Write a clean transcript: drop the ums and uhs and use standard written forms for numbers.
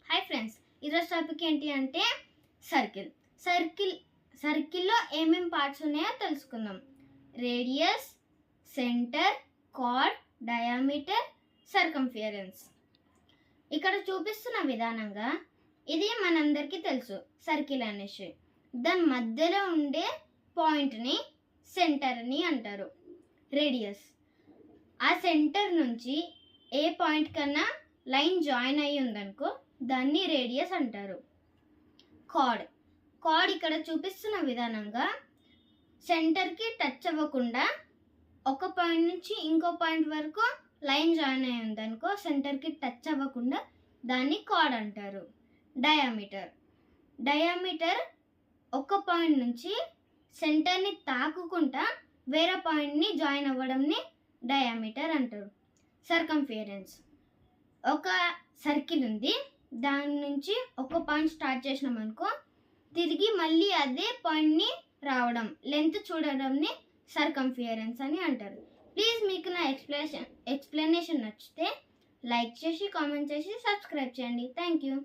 Hi friends, ఈరోజు topic ఏంటి అంటే సర్కిల్లో ఏమేమి పార్ట్స్ ఉన్నాయో తెలుసుకుందాం. Radius, centre, chord, diameter, circumference. ఇక్కడ చూపిస్తున్న విధానంగా ఇది మనందరికీ తెలుసు. సర్కిల్ అనేసి దాని మధ్యలో ఉండే పాయింట్ని సెంటర్ అని అంటారు. రేడియస్, ఆ సెంటర్ నుంచి ఏ పాయింట్ కన్నా లైన్ జాయిన్ అయ్యి ఉందనుకో దాన్ని రేడియస్ అంటారు. కార్డ్ ఇక్కడ చూపిస్తున్న విధానంగా సెంటర్కి టచ్ అవ్వకుండా ఒక పాయింట్ నుంచి ఇంకో పాయింట్ వరకు లైన్ జాయిన్ అయ్యి ఉందనుకో సెంటర్కి టచ్ అవ్వకుండా దాన్ని కార్డ్ అంటారు. డయామీటర్ ఒక పాయింట్ నుంచి సెంటర్ని తాకుకుంటా వేరే పాయింట్ని జాయిన్ అవ్వడంని డయామీటర్ అంటారు. సర్కంఫియరెన్స్, ఒక సర్కిల్ ఉంది, దాని నుంచి ఒక పాయింట్ స్టార్ట్ చేసినాం అనుకో తిరిగి మళ్ళీ అదే పాయింట్ని రావడం, లెంత్ చూడడంని సర్కంఫియరెన్స్ అని అంటారు. ప్లీజ్ మీకు నా ఎక్స్ప్లెనేషన్ నచ్చితే లైక్ చేసి కామెంట్ చేసి సబ్స్క్రైబ్ చేయండి. Thank you.